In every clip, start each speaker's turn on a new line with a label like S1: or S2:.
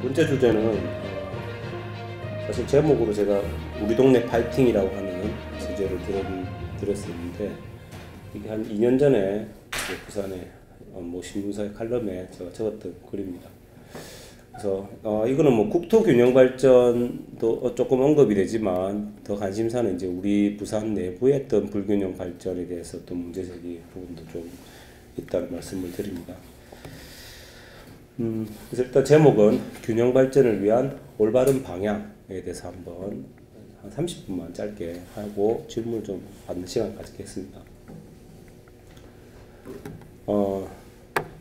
S1: 번째 주제는 사실 제목으로 제가 우리 동네 파이팅이라고 하는 주제를 들었었는데, 이게 한 2년 전에 부산의 뭐 신문사의 칼럼에 제가 적었던 글입니다. 그래서 이거는 뭐 국토 균형 발전도 조금 언급이 되지만, 더 관심사는 이제 우리 부산 내부의 어떤 불균형 발전에 대해서 또 문제제기 부분도 좀 있다는 말씀을 드립니다. 그래서 일단 제목은 균형 발전을 위한 올바른 방향에 대해서 한번 한 30분만 짧게 하고 질문을 좀 받는 시간 가지겠습니다.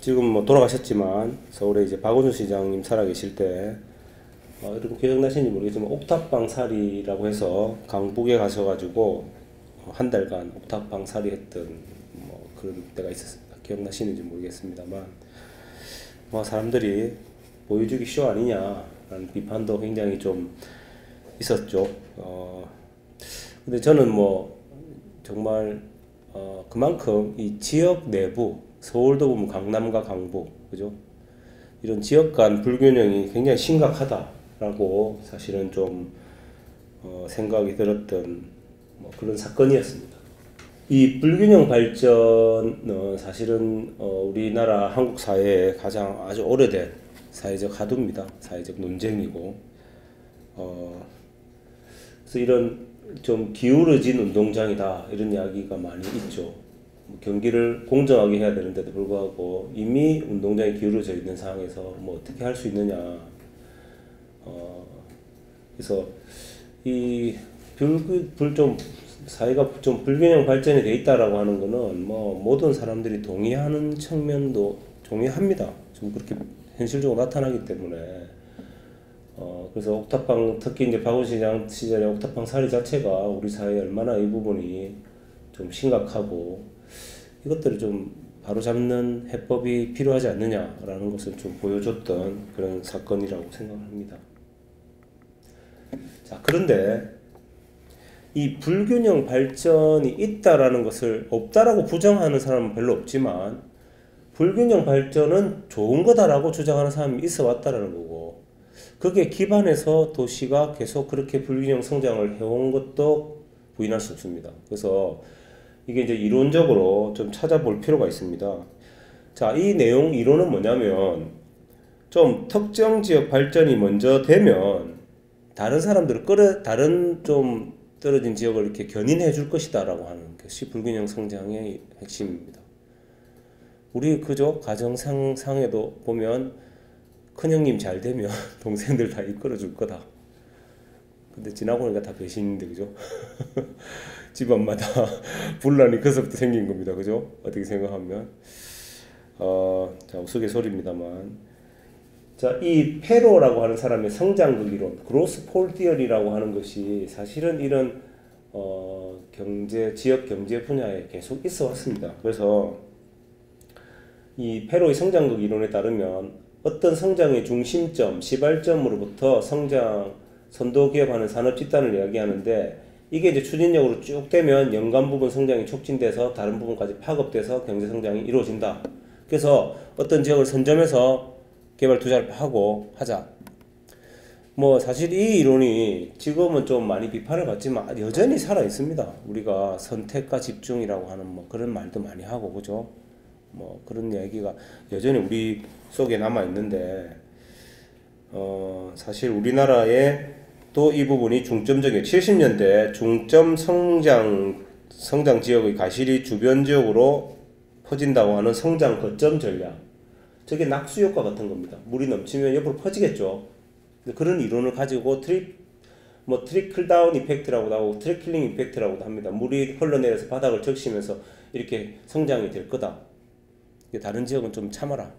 S1: 지금 뭐 돌아가셨지만 서울에 이제 박원순 시장님 살아계실 때 여러분 기억나시는지 모르겠지만 옥탑방 살이라고 해서 강북에 가셔가지고 한 달간 옥탑방 살이 했던 뭐 그런 때가 있었습니다. 기억나시는지 모르겠습니다만, 뭐 사람들이 보여주기 쇼 아니냐라는 비판도 굉장히 좀 있었죠. 근데 저는 뭐 정말 그만큼 이 지역 내부, 서울도 보면 강남과 강북, 그죠? 이런 지역 간 불균형이 굉장히 심각하다라고 사실은 좀 생각이 들었던 뭐 그런 사건이었습니다. 이 불균형 발전은 사실은 우리나라 한국 사회에 가장 아주 오래된 사회적 화두입니다. 사회적 논쟁이고, 그래서 이런 좀 기울어진 운동장이다 이런 이야기가 많이 있죠. 경기를 공정하게 해야 되는데도 불구하고 이미 운동장이 기울어져 있는 상황에서 뭐 어떻게 할 수 있느냐. 그래서 이 좀 사회가 좀 불균형 발전이 돼 있다라고 하는 거는 뭐 모든 사람들이 동의하는 측면도 동의합니다. 좀 그렇게 현실적으로 나타나기 때문에 그래서 옥탑방, 특히 이제 박원순 시장 시절에 옥탑방 살이 자체가 우리 사회에 얼마나 이 부분이 좀 심각하고 이것들을 좀 바로잡는 해법이 필요하지 않느냐라는 것을 좀 보여줬던 그런 사건이라고 생각합니다. 자, 그런데 이 불균형 발전이 있다라는 것을 없다라고 부정하는 사람은 별로 없지만, 불균형 발전은 좋은 거다라고 주장하는 사람이 있어 왔다라는 거고, 거기에 기반해서 도시가 계속 그렇게 불균형 성장을 해온 것도 부인할 수 없습니다. 그래서 이게 이제 이론적으로 좀 찾아볼 필요가 있습니다. 자, 이 내용 이론은 뭐냐면, 좀 특정 지역 발전이 먼저 되면 다른 사람들을 다른 좀 떨어진 지역을 이렇게 견인해 줄 것이다 라고 하는 것이 불균형 성장의 핵심입니다. 우리 그저 가정상에도 보면 큰형님 잘 되면 동생들 다 이끌어 줄 거다. 근데 지나고 보니까 다 배신인데, 그죠? 집안마다 분란이 그서부터 생긴 겁니다. 그죠? 어떻게 생각하면. 자, 우스갯소리입니다만. 자, 이 페로라고 하는 사람의 성장극 이론, 그로스 폴 티어리라고 하는 것이 사실은 이런 지역 경제 분야에 계속 있어 왔습니다. 그래서 이 페로의 성장극 이론에 따르면 어떤 성장의 중심점, 시발점으로부터 성장 선도 기업하는 산업 집단을 이야기하는데, 이게 이제 추진력으로 쭉 되면 연간 부분 성장이 촉진돼서 다른 부분까지 파급돼서 경제 성장이 이루어진다. 그래서 어떤 지역을 선점해서 개발 투자를 하고 하자. 뭐 사실 이 이론이 지금은 좀 많이 비판을 받지만 여전히 살아 있습니다. 우리가 선택과 집중이라고 하는 뭐 그런 말도 많이 하고, 그죠? 뭐 그런 얘기가 여전히 우리 속에 남아 있는데, 사실 우리나라에 또 이 부분이 중점적이에요. 70년대 중점 성장 지역의 가실이 주변 지역으로 퍼진다고 하는 성장 거점 전략. 저게 낙수 효과 같은 겁니다. 물이 넘치면 옆으로 퍼지겠죠. 그런 이론을 가지고 트리클 다운 이펙트라고도 하고 트리클링 이펙트라고도 합니다. 물이 흘러내려서 바닥을 적시면서 이렇게 성장이 될 거다. 다른 지역은 좀 참아라.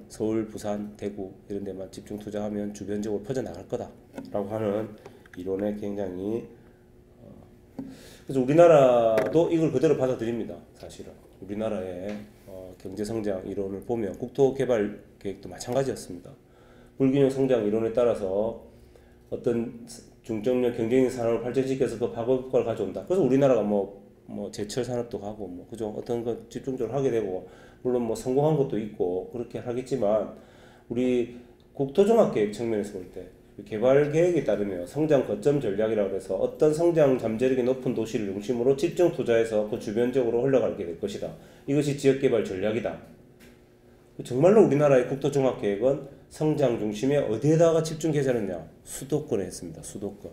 S1: 서울, 부산, 대구 이런 데만 집중 투자하면 주변 지역으로 퍼져나갈 거다 라고 하는 이론에 굉장히 그래서 우리나라도 이걸 그대로 받아들입니다. 사실은 우리나라의 경제성장 이론을 보면 국토개발 계획도 마찬가지였습니다. 불균형 성장 이론에 따라서 어떤 중점적 경쟁력 산업을 발전시켜서 더 파급 효과를 가져온다. 그래서 우리나라가 뭐 제철 산업도 가고 뭐 그죠? 어떤 거 집중적으로 하게 되고, 물론 뭐 성공한 것도 있고 그렇게 하겠지만, 우리 국토종합계획 측면에서 볼 때 개발 계획에 따르면 성장 거점 전략이라고 해서 어떤 성장 잠재력이 높은 도시를 중심으로 집중 투자해서 그 주변적으로 흘러가게 될 것이다. 이것이 지역개발 전략이다. 정말로 우리나라의 국토종합계획은 성장 중심에 어디에다가 집중 개발했냐? 수도권에 했습니다. 수도권.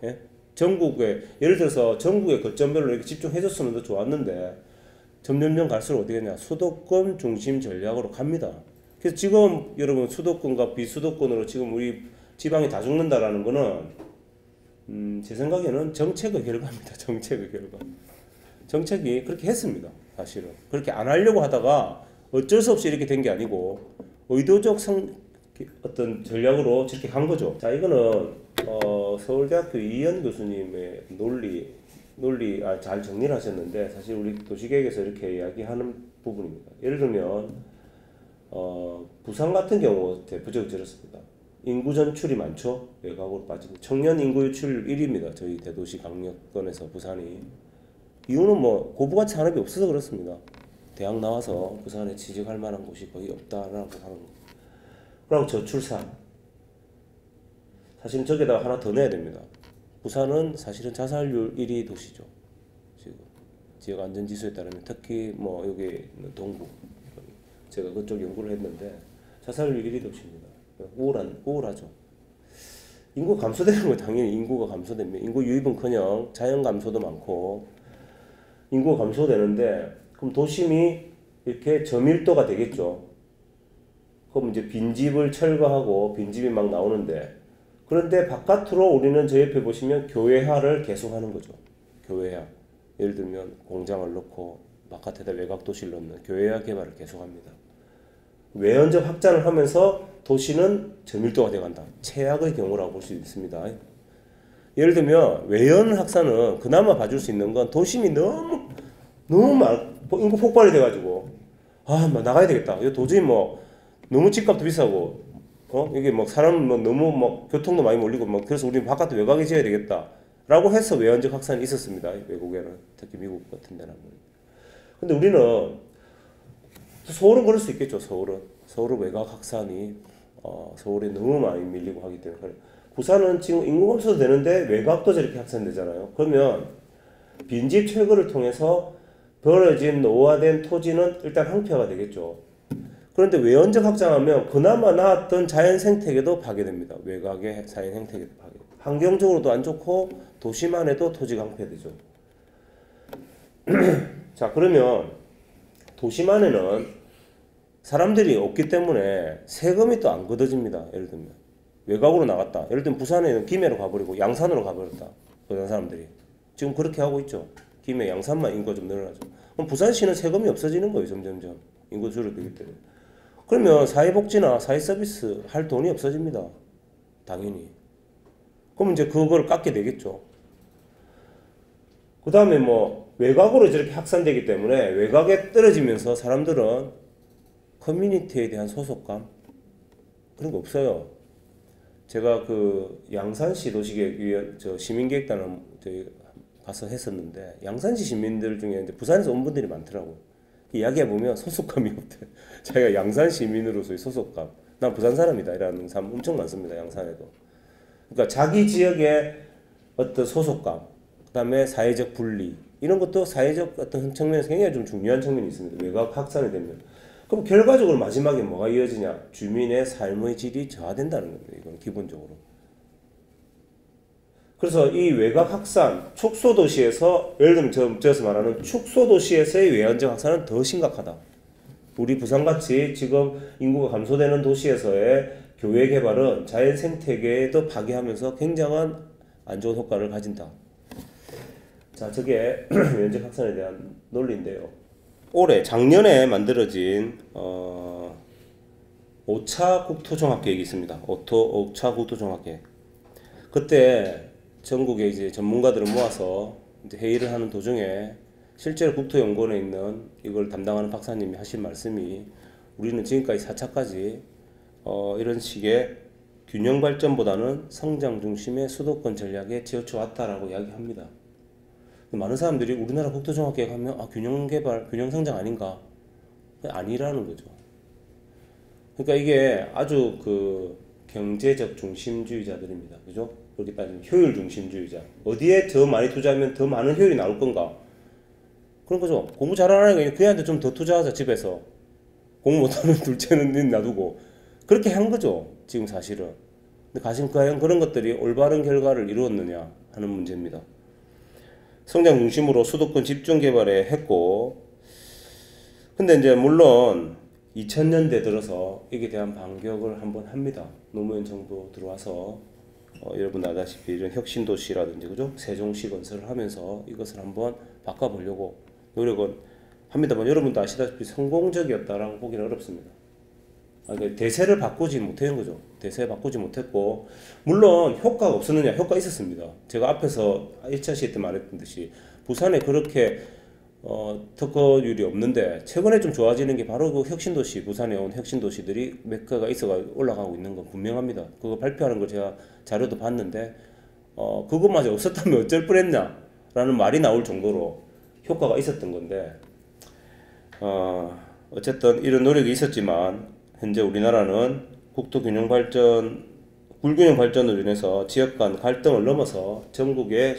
S1: 예? 전국에 예를 들어서 전국의 거점별로 이렇게 집중해줬으면 더 좋았는데 점점점 갈수록 어떻게 했냐? 수도권 중심 전략으로 갑니다. 그래서 지금 여러분 수도권과 비수도권으로 지금 우리 지방이 다 죽는다라는 거는 제 생각에는 정책의 결과입니다. 정책의 결과. 정책이 그렇게 했습니다. 사실은 그렇게 안 하려고 하다가 어쩔 수 없이 이렇게 된 게 아니고 의도적 어떤 전략으로 저렇게 간 거죠. 자, 이거는 서울대학교 이현 교수님의 논리 잘 정리를 하셨는데 사실 우리 도시계획에서 이렇게 이야기하는 부분입니다. 예를 들면 부산 같은 경우 대표적으로 저렇습니다. 인구 전출이 많죠. 외곽으로 빠지고 청년 인구 유출 1위입니다. 저희 대도시 강력권에서 부산이. 이유는 뭐 고부가치 산업이 없어서 그렇습니다. 대학 나와서 부산에 취직할 만한 곳이 거의 없다라고 하는 거. 그리고 저출산. 사실 저기다가 하나 더 내야 됩니다. 부산은 사실은 자살률 1위 도시죠. 지금 지역 안전 지수에 따르면 특히 뭐 여기 있는 동구, 제가 그쪽 연구를 했는데 자살률 1위 도시입니다. 우울하죠. 인구 감소되는 건 당연히 인구가 감소됩니다. 인구 유입은커녕 자연 감소도 많고 인구가 감소되는데 그럼 도심이 이렇게 저밀도가 되겠죠. 그럼 이제 빈집을 철거하고 빈집이 막 나오는데 그런데 바깥으로 우리는 저 옆에 보시면 교외화를 계속하는 거죠. 교외화. 예를 들면 공장을 넣고 바깥에다 외곽 도시를 넣는 교외화 개발을 계속합니다. 외연적 확장을 하면서 도시는 저밀도가 되어간다. 최악의 경우라고 볼 수 있습니다. 예를 들면 외연 확산은 그나마 봐줄 수 있는 건 도심이 너무 인구 폭발이 돼가지고 막 나가야 되겠다. 이거 도저히 뭐 너무 집값도 비싸고 이게 뭐 사람 뭐 너무 뭐 교통도 많이 몰리고 뭐 그래서 우리 바깥에 외곽에 지어야 되겠다라고 해서 외연적 확산이 있었습니다. 외국에는 특히 미국 같은 데는. 근데 우리는 서울은 그럴 수 있겠죠. 서울은 외곽 확산이 서울에 너무 많이 밀리고 하기 때문에 부산은 지금 인구 감소도 되는데 외곽도 저렇게 확산되잖아요. 그러면 빈집 철거를 통해서 벌어진 노후화된 토지는 일단 항폐화가 되겠죠. 그런데 외연적 확장하면 그나마 나았던 자연 생태계도 파괴됩니다. 외곽의 자연 생태계도 파괴. 환경적으로도 안 좋고 도시만에도 토지가 항폐되죠. 자, 그러면 도시만에는 사람들이 없기 때문에 세금이 또 안 걷어집니다. 예를 들면 외곽으로 나갔다. 예를 들면 부산에는 김해로 가버리고 양산으로 가버렸다. 부산 사람들이 지금 그렇게 하고 있죠. 김해 양산만 인구가 좀 늘어나죠. 그럼 부산시는 세금이 없어지는 거예요. 점점점 인구 줄어들기 때문에. 그러면 사회복지나 사회서비스 할 돈이 없어집니다. 당연히. 그럼 이제 그걸 깎게 되겠죠. 그 다음에 뭐 외곽으로 저렇게 확산되기 때문에 외곽에 떨어지면서 사람들은 커뮤니티에 대한 소속감 그런 거 없어요. 제가 그 양산시 도시계획 시민계획단을 가서 했었는데 양산시 시민들 중에 이제 부산에서 온 분들이 많더라고. 이야기해 보면 소속감이 없대. 자기가 양산 시민으로서의 소속감. 난 부산 사람이다 이라는 사람 엄청 많습니다. 양산에도. 그러니까 자기 지역의 어떤 소속감, 그다음에 사회적 분리 이런 것도 사회적 어떤 측면에서 굉장히 좀 중요한 측면이 있습니다. 외곽 확산이 되면. 그럼 결과적으로 마지막에 뭐가 이어지냐? 주민의 삶의 질이 저하된다는 겁니다. 이건 기본적으로. 그래서 이 외곽 확산, 축소도시에서 예를 들면 저에서 말하는 축소도시에서의 외연적 확산은 더 심각하다. 우리 부산같이 지금 인구가 감소되는 도시에서의 교외 개발은 자연 생태계에도 파괴하면서 굉장한 안 좋은 효과를 가진다. 자, 저게 외연적 확산에 대한 논리인데요. 작년에 만들어진 5차 국토종합계획이 있습니다. 5차 국토종합계획. 그때 전국에 이제 전문가들을 모아서 이제 회의를 하는 도중에 실제로 국토연구원에 있는 이걸 담당하는 박사님이 하신 말씀이 우리는 지금까지 4차까지 이런 식의 균형 발전보다는 성장 중심의 수도권 전략에 치우쳐 왔다라고 이야기합니다. 많은 사람들이 우리나라 국토종합계획 하면 균형 개발, 균형 성장 아닌가? 아니라는 거죠. 그러니까 이게 아주 그 경제적 중심주의자들입니다. 그죠? 그렇게 따지면 효율 중심주의자. 어디에 더 많이 투자하면 더 많은 효율이 나올 건가? 그런 거죠. 공부 잘하는 애가 그 애한테 좀 더 투자하자, 집에서. 공부 못하는 둘째는 놔두고. 그렇게 한 거죠. 지금 사실은. 근데 과연 그런 것들이 올바른 결과를 이루었느냐 하는 문제입니다. 성장 중심으로 수도권 집중 개발에 했고, 근데 이제 물론 2000년대 들어서 이게 대한 반격을 한번 합니다. 노무현 정부 들어와서 여러분 아다시피 이런 혁신도시라든지 그죠? 세종시 건설을 하면서 이것을 한번 바꿔보려고 노력은 합니다만 여러분도 아시다시피 성공적이었다라고 보기는 어렵습니다. 그러니까 대세를 바꾸지 못한 거죠. 대세 바꾸지 못했고 물론 효과가 없었느냐? 효과 있었습니다. 제가 앞에서 1차 시회 때 말했던 듯이 부산에 그렇게 특허율이 없는데 최근에 좀 좋아지는 게 바로 그 혁신도시 부산에 온 혁신도시들이 몇 개가 있어가 올라가고 있는 건 분명합니다. 그거 발표하는 걸 제가 자료도 봤는데 그것마저 없었다면 어쩔 뻔했냐 라는 말이 나올 정도로 효과가 있었던 건데 어쨌든 이런 노력이 있었지만 현재 우리나라는 국토 균형 발전 불균형 발전으로 인해서 지역 간 갈등을 넘어서 전국의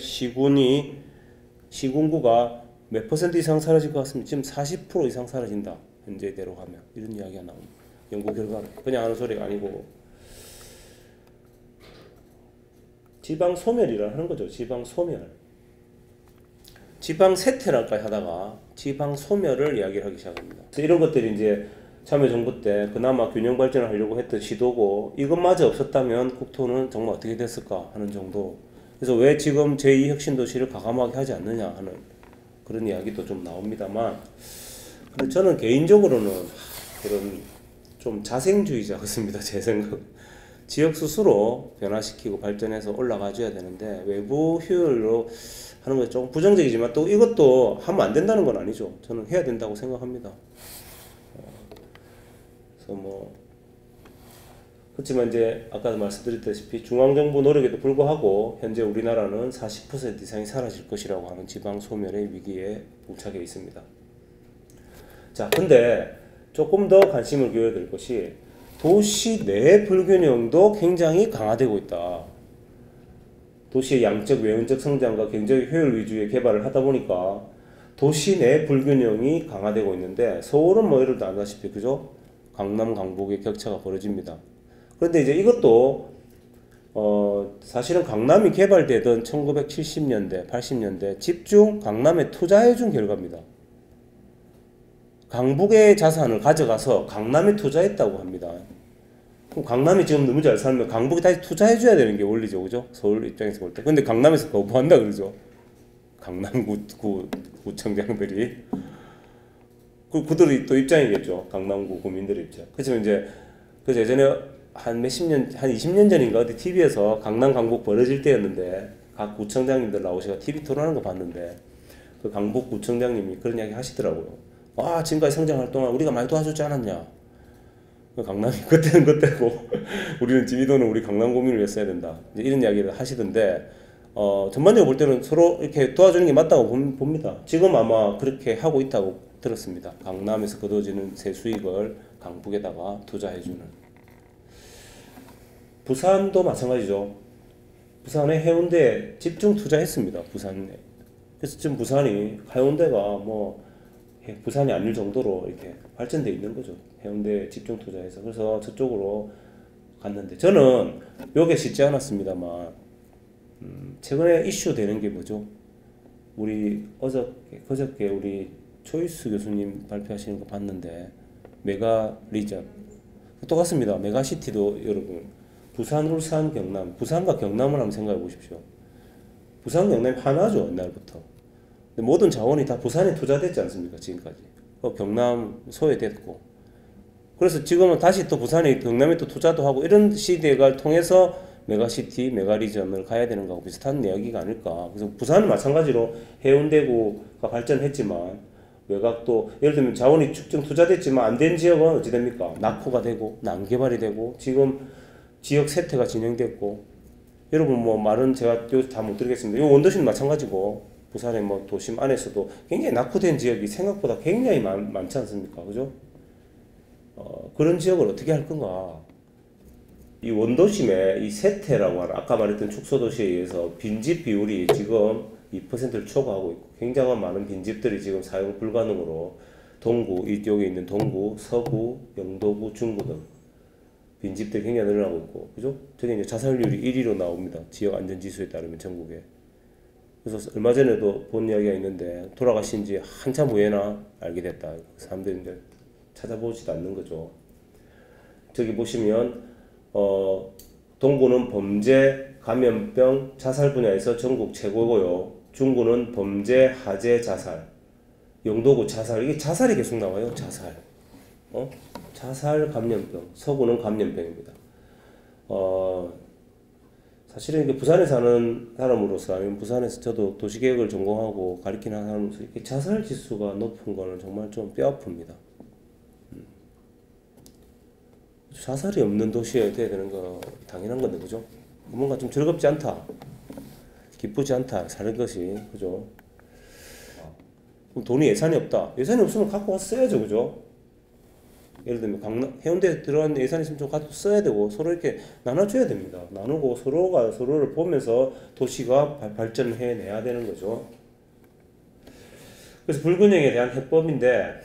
S1: 시군구가 몇 퍼센트 이상 사라질 것 같습니다. 지금 40% 이상 사라진다. 현재대로 가면 이런 이야기가 나옵니다. 연구 결과는 그냥 하는 소리가 아니고 지방 소멸이라 하는 거죠. 지방 소멸. 지방 세퇴랄까 하다가 지방 소멸을 이야기를 하기 시작합니다. 그래서 이런 것들이 이제 참여정부 때 그나마 균형 발전을 하려고 했던 시도고 이것마저 없었다면 국토는 정말 어떻게 됐을까 하는 정도. 그래서 왜 지금 제2혁신도시를 과감하게 하지 않느냐 하는 그런 이야기도 좀 나옵니다만 근데 저는 개인적으로는 그런 좀 자생주의자 같습니다. 제 생각. 지역 스스로 변화시키고 발전해서 올라가줘야 되는데 외부 효율로 하는 건 좀 부정적이지만 또 이것도 하면 안 된다는 건 아니죠. 저는 해야 된다고 생각합니다. 그래서 뭐 그렇지만 이제 아까도 말씀드렸다시피 중앙정부 노력에도 불구하고 현재 우리나라는 40% 이상이 사라질 것이라고 하는 지방 소멸의 위기에 봉착해 있습니다. 자, 근데 조금 더 관심을 기울여야 될 것이 도시 내 불균형도 굉장히 강화되고 있다. 도시의 양적 외연적 성장과 경제적 효율 위주의 개발을 하다 보니까 도시 내 불균형이 강화되고 있는데 서울은 뭐 예를 들어 아다시피 그죠? 강남 강북의 격차가 벌어집니다. 그런데 이제 이것도 사실은 강남이 개발되던 1970년대, 80년대 집중 강남에 투자해준 결과입니다. 강북의 자산을 가져가서 강남에 투자했다고 합니다. 그럼 강남이 지금 너무 잘 살면 강북에 다시 투자해줘야 되는 게 원리죠, 그죠? 서울 입장에서 볼 때. 근데 강남에서 거부한다 그러죠. 강남구청장들이. 그들이 또 입장이겠죠. 강남구 구민들의 입장. 그렇지만 이제 그래서 예전에 한 20년 전인가 어디 TV에서 강남 강북 벌어질 때였는데 각 구청장님들 나오시가 TV 토론하는 거 봤는데 그 강북 구청장님이 그런 이야기 하시더라고요. 와, 지금까지 성장할 동안 우리가 많이 도와줬지 않았냐. 강남이 그때는 그때고 우리는 지미도는 우리 강남 구민을 위해 써야 된다. 이제 이런 이야기를 하시던데 전반적으로 볼 때는 서로 이렇게 도와주는 게 맞다고 봅니다. 지금 아마 그렇게 하고 있다고 들었습니다. 강남에서 거둬지는 세수익을 강북에다가 투자해주는. 부산도 마찬가지죠. 부산에 해운대에 집중 투자했습니다. 부산에. 그래서 지금 부산이 해운대가 뭐 부산이 아닐 정도로 이렇게 발전돼 있는 거죠. 해운대에 집중 투자해서. 그래서 저쪽으로 갔는데 저는 요게 쉽지 않았습니다만 최근에 이슈 되는 게 뭐죠? 우리 그저께 우리 초이스 교수님 발표하시는 거 봤는데 메가 리전 똑같습니다. 메가시티도 여러분 부산, 울산, 경남 부산과 경남을 한번 생각해 보십시오. 부산, 경남이 하나죠. 옛날부터. 근데 모든 자원이 다 부산에 투자됐지 않습니까? 지금까지. 경남 소외됐고 그래서 지금은 다시 또 부산에 경남에 또 투자도 하고 이런 시대가 통해서 메가시티, 메가리전을 가야 되는 거하고 비슷한 이야기가 아닐까. 그래서 부산은 마찬가지로 해운대구가 발전했지만 외곽도 예를 들면 자원이 축적 투자됐지만 안 된 지역은 어찌 됩니까? 낙후가 되고 난개발이 되고 지금 지역 세퇴가 진행됐고 여러분 뭐 말은 제가 다 못 드리겠습니다. 이 원도시는 마찬가지고 부산의 뭐 도심 안에서도 굉장히 낙후된 지역이 생각보다 굉장히 많지 않습니까? 그죠? 그런 지역을 어떻게 할 건가? 이 원도심의 이 세태라고 하는 아까 말했던 축소도시에 의해서 빈집 비율이 지금 2%를 초과하고 있고 굉장한 많은 빈집들이 지금 사용 불가능으로 동구, 이쪽에 있는 동구, 서구, 영도구, 중구 등 빈집들이 굉장히 늘어나고 있고, 그죠? 저게 이제 자살률이 1위로 나옵니다. 지역 안전지수에 따르면 전국에. 그래서 얼마 전에도 본 이야기가 있는데 돌아가신 지 한참 후에나 알게 됐다. 사람들이 이제 찾아보지도 않는 거죠. 저기 보시면 동구는 범죄, 감염병, 자살 분야에서 전국 최고고요. 중구는 범죄, 화재, 자살. 영도구 자살. 이게 자살이 계속 나와요. 자살. 자살, 감염병. 서구는 감염병입니다. 사실은 이게 부산에 사는 사람으로서 아니면 부산에서 저도 도시계획을 전공하고 가르치는 사람으로서 이렇게 자살 지수가 높은 거는 정말 좀 뼈아픕니다. 자살이 없는 도시여야 되는 거 당연한 건데, 그죠? 뭔가 좀 즐겁지 않다, 기쁘지 않다, 사는 것이, 그죠? 그럼 돈이 예산이 없다. 예산이 없으면 갖고 와서 써야죠, 그죠? 예를 들면 해운대에 들어간 예산이 있으면 좀 갖고 써야 되고 서로 이렇게 나눠줘야 됩니다. 나누고 서로가 서로를 보면서 도시가 발전을 해내야 되는 거죠. 그래서 불균형에 대한 해법인데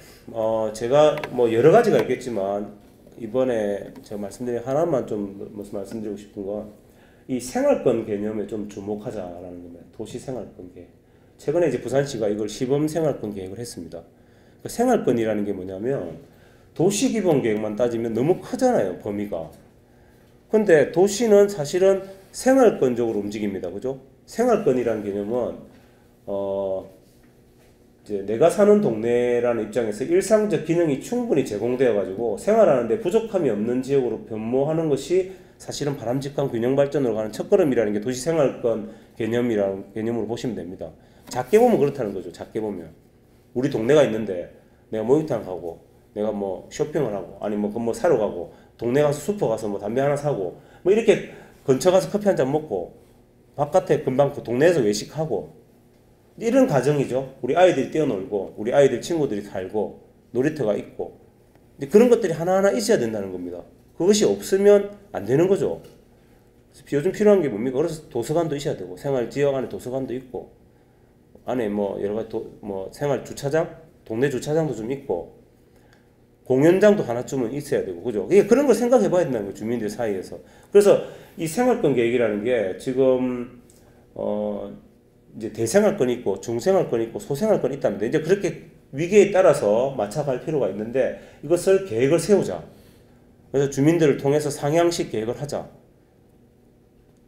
S1: 제가 뭐 여러 가지가 있겠지만 이번에 제가 말씀드린 하나만 좀 말씀드리고 싶은 건 이 생활권 개념에 좀 주목하자라는 겁니다. 도시 생활권 계획. 최근에 이제 부산시가 이걸 시범 생활권 계획을 했습니다. 그 생활권이라는 게 뭐냐면 도시 기본 계획만 따지면 너무 크잖아요, 범위가. 근데 도시는 사실은 생활권적으로 움직입니다. 그죠? 생활권이라는 개념은 이제 내가 사는 동네라는 입장에서 일상적 기능이 충분히 제공되어 가지고 생활하는데 부족함이 없는 지역으로 변모하는 것이 사실은 바람직한 균형 발전으로 가는 첫걸음이라는 게 도시 생활권 개념으로 보시면 됩니다. 작게 보면 그렇다는 거죠. 작게 보면 우리 동네가 있는데 내가 목욕탕 가고 내가 뭐 쇼핑을 하고 아니 뭐 사러 가고 동네 가서 슈퍼 가서 뭐 담배 하나 사고 뭐 이렇게 근처 가서 커피 한 잔 먹고 바깥에 금방 그 동네에서 외식하고 이런 가정이죠. 우리 아이들이 뛰어놀고 우리 아이들 친구들이 살고 놀이터가 있고 그런 것들이 하나하나 있어야 된다는 겁니다. 그것이 없으면 안 되는 거죠. 요즘 필요한 게 뭡니까? 그래서 도서관도 있어야 되고 생활 지역 안에 도서관도 있고 안에 뭐 여러 가지 뭐 생활 주차장, 동네 주차장도 좀 있고 공연장도 하나쯤은 있어야 되고, 그죠? 그런 걸 생각해 봐야 된다는 거예요, 주민들 사이에서. 그래서 이 생활권 계획이라는 게 지금 이제 대생활권이 있고 중생활권이 있고 소생활권이 있답니다. 이제 그렇게 위기에 따라서 맞춰갈 필요가 있는데 이것을 계획을 세우자. 그래서 주민들을 통해서 상향식 계획을 하자.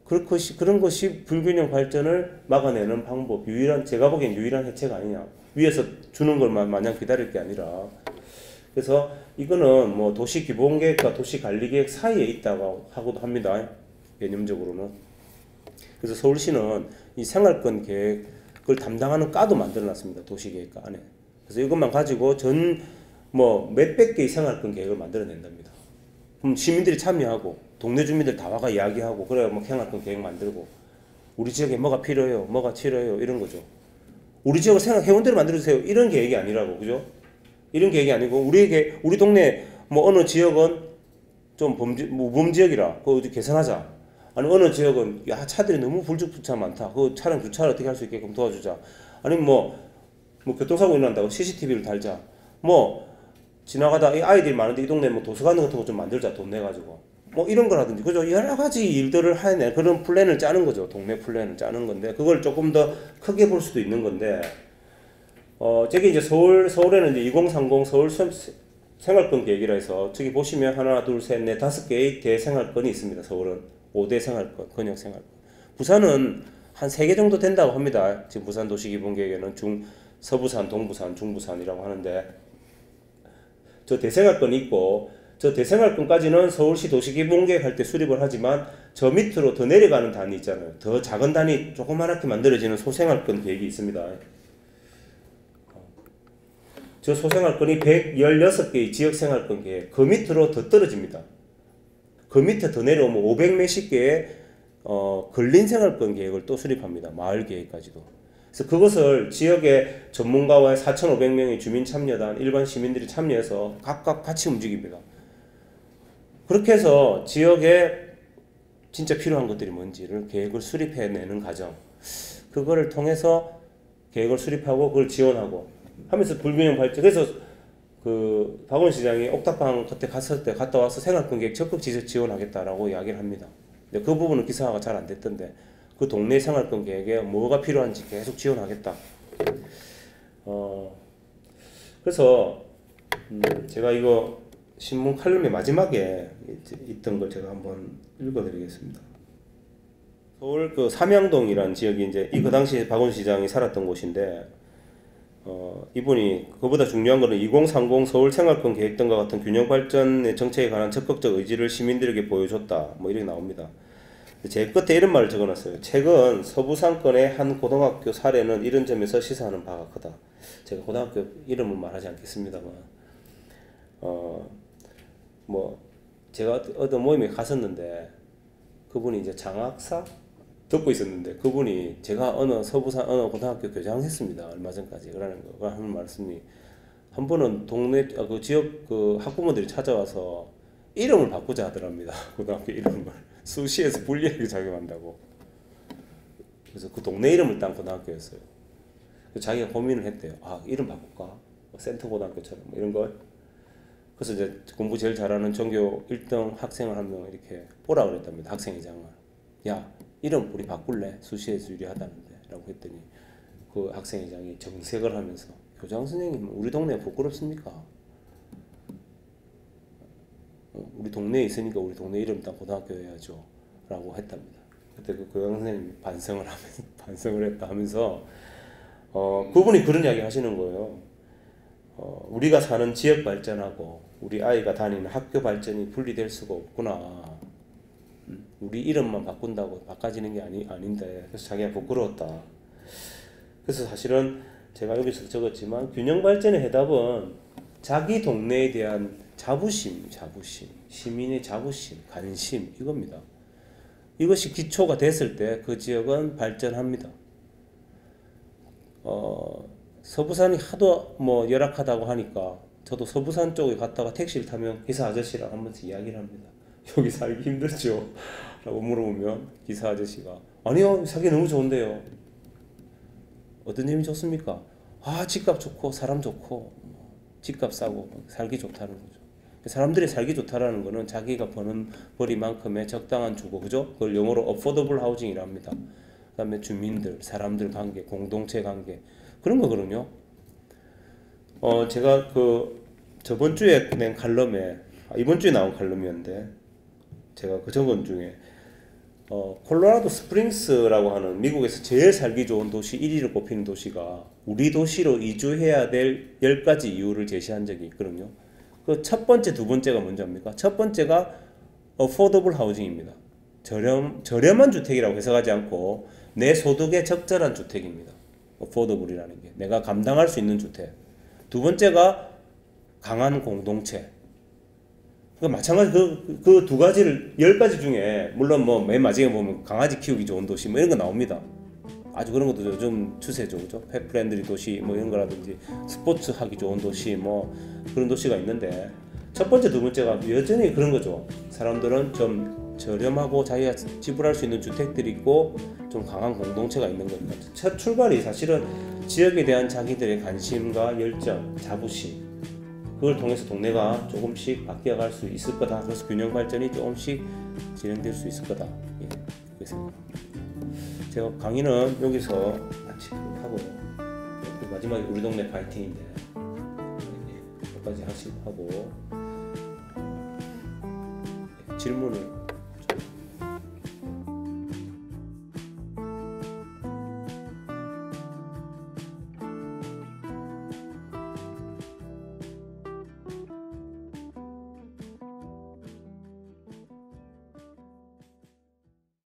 S1: 그런 것이 불균형 발전을 막아내는 방법, 제가 보기엔 유일한 해체가 아니냐. 위에서 주는 것만 마냥 기다릴 게 아니라. 그래서 이거는 뭐 도시 기본계획과 도시 관리계획 사이에 있다고 하고도 합니다. 개념적으로는. 그래서 서울시는 이 생활권 계획을 담당하는 과도 만들어 놨습니다. 도시계획과 안에. 그래서 이것만 가지고 뭐 몇백 개의 생활권 계획을 만들어 낸답니다. 그럼 시민들이 참여하고 동네 주민들 다 와가 이야기하고 그래야 뭐 생활권 계획 만들고 우리 지역에 뭐가 필요해요, 뭐가 필요해요 이런 거죠. 우리 지역을 해운대로 만들어주세요 이런 계획이 아니라고, 그죠? 이런 계획이 아니고 우리 동네 뭐 어느 지역은 좀 모범 지역이라 그거 개선하자. 아니 어느 지역은 야 차들이 너무 불주차 많다. 그 차량 주차를 어떻게 할 수 있게끔 도와주자. 아니면 뭐 교통사고 일어난다고 CCTV를 달자. 뭐 지나가다 이 아이들이 많은데 이 동네 뭐 도서관 같은 거 좀 만들자 돈 내 가지고. 뭐 이런 거라든지, 그죠? 여러 가지 일들을 해내 그런 플랜을 짜는 거죠. 동네 플랜을 짜는 건데 그걸 조금 더 크게 볼 수도 있는 건데 저기 이제 서울에는 이제 2030 서울 생활권 계획이라 해서 저기 보시면 하나, 둘, 셋, 넷, 5개의 대생활권이 있습니다. 서울은 5대 생활권, 권역 생활권. 부산은 한 3개 정도 된다고 합니다. 지금 부산 도시기본계획에는 서부산, 동부산, 중부산이라고 하는데 저 대생활권이 있고 저 대생활권까지는 서울시 도시기본계획 할 때 수립을 하지만 저 밑으로 더 내려가는 단위 있잖아요. 더 작은 단위 조그맣게 만들어지는 소생활권 계획이 있습니다. 저 소생활권이 116개의 지역생활권 계획, 그 밑으로 더 떨어집니다. 그 밑에 더 내려오면 500 몇십 개의 근린생활권 계획을 또 수립합니다. 마을 계획까지도. 그래서 그것을 지역의 전문가와 4,500명의 주민참여단, 일반 시민들이 참여해서 각각 같이 움직입니다. 그렇게 해서 지역에 진짜 필요한 것들이 뭔지를 계획을 수립해내는 과정, 그거를 통해서 계획을 수립하고 그걸 지원하고 하면서 불균형 발전. 그래서 그 박원 시장이 옥탑방 그때 갔다 와서 생활권 계획 적극 지원하겠다라고 이야기를 합니다. 근데 그 부분은 기사화가 잘 안 됐던데, 그 동네 생활권 계획에 뭐가 필요한지 계속 지원하겠다. 그래서 제가 이거 신문 칼럼의 마지막에 있던 걸 제가 한번 읽어드리겠습니다. 서울 그 삼양동이라는 지역이 이제 그 당시 박원 시장이 살았던 곳인데, 이분이 그보다 중요한 것은 2030 서울 생활권 계획 등과 같은 균형 발전의 정책에 관한 적극적 의지를 시민들에게 보여줬다. 뭐 이렇게 나옵니다. 제 끝에 이런 말을 적어놨어요. 최근 서부상권의 한 고등학교 사례는 이런 점에서 시사하는 바가 크다. 제가 고등학교 이름은 말하지 않겠습니다만, 뭐 제가 어떤 모임에 갔었는데 그분이 이제 장학사 듣고 있었는데, 그분이 제가 어느 서부산 어느 고등학교 교장했습니다. 얼마 전까지. 그러는 거 하는 말씀이, 한 번은 동네 그 지역 그 학부모들이 찾아와서 이름을 바꾸자 하더랍니다. 고등학교 이름을 수시에서 불리하게 작용한다고. 그래서 그 동네 이름을 딴 고등학교였어요. 자기가 고민을 했대요. 아, 이름 바꿀까? 뭐 센터 고등학교처럼 뭐 이런 걸. 그래서 이제 공부 제일 잘하는 전교 1등 학생을 한 명 이렇게 오라 그랬답니다. 학생회장을. 야, 이름 우리 바꿀래? 수시에서 유리하다는데 라고 했더니 그 학생회장이 정색을 하면서, 교장 선생님 우리 동네에 부끄럽습니까? 우리 동네에 있으니까 우리 동네 이름 딴 고등학교 해야죠 라고 했답니다. 그때 그 교장 선생님이 반성을 했다 하면서 그분이 그런 이야기 하시는 거예요. 우리가 사는 지역 발전하고 우리 아이가 다니는 학교 발전이 분리될 수가 없구나. 우리 이름만 바꾼다고 바꿔지는 게 아닌데. 그래서 자기가 부끄러웠다. 그래서 사실은 제가 여기서 적었지만, 균형 발전의 해답은 자기 동네에 대한 자부심, 시민의 자부심, 관심, 이겁니다. 이것이 기초가 됐을 때 그 지역은 발전합니다. 서부산이 하도 뭐 열악하다고 하니까 저도 서부산 쪽에 갔다가 택시를 타면 기사 아저씨랑 한 번씩 이야기를 합니다. 여기 살기 힘들죠? 라고 물어보면 기사 아저씨가, 아니요, 살기 너무 좋은데요. 어떤 점이 좋습니까? 아, 집값 좋고 사람 좋고 집값 싸고 살기 좋다는 거죠. 사람들이 살기 좋다라는 거는 자기가 버는 벌이만큼의 적당한 주거, 그죠? 그걸 영어로 affordable housing이라 합니다. 그 다음에 주민들, 사람들 관계, 공동체 관계, 그런 거거든요. 제가 그 저번 주에 낸 칼럼에, 이번 주에 나온 칼럼이었는데, 제가 그 저번 중에 콜로라도 스프링스라고 하는 미국에서 제일 살기 좋은 도시 1위를 꼽히는 도시가 우리 도시로 이주해야 될 10가지 이유를 제시한 적이 있거든요. 그 첫 번째, 두 번째가 뭔지 압니까? 첫 번째가 affordable housing입니다. 저렴한 주택이라고 해석하지 않고 내 소득에 적절한 주택입니다. affordable이라는 게 내가 감당할 수 있는 주택. 두 번째가 강한 공동체. 그러니까 마찬가지 그 두 가지를 10가지 중에, 물론 뭐 맨 마지막에 보면 강아지 키우기 좋은 도시 뭐 이런 거 나옵니다. 아주 그런 것도 요즘 추세죠, 그죠? 펫 프렌들리 도시 뭐 이런 거라든지 스포츠 하기 좋은 도시 뭐 그런 도시가 있는데, 첫 번째, 두 번째가 여전히 그런 거죠. 사람들은 좀 저렴하고 자기가 지불할 수 있는 주택들이 있고 좀 강한 공동체가 있는 겁니다. 첫 출발이 사실은 지역에 대한 자기들의 관심과 열정, 자부심, 그걸 통해서 동네가 조금씩 바뀌어갈 수 있을 거다. 그래서 균형 발전이 조금씩 진행될 수 있을 거다. 예, 그렇게 생각합니다. 제가 강의는 여기서 마치 하고, 마지막에 우리 동네 파이팅인데 여기까지 하고 질문을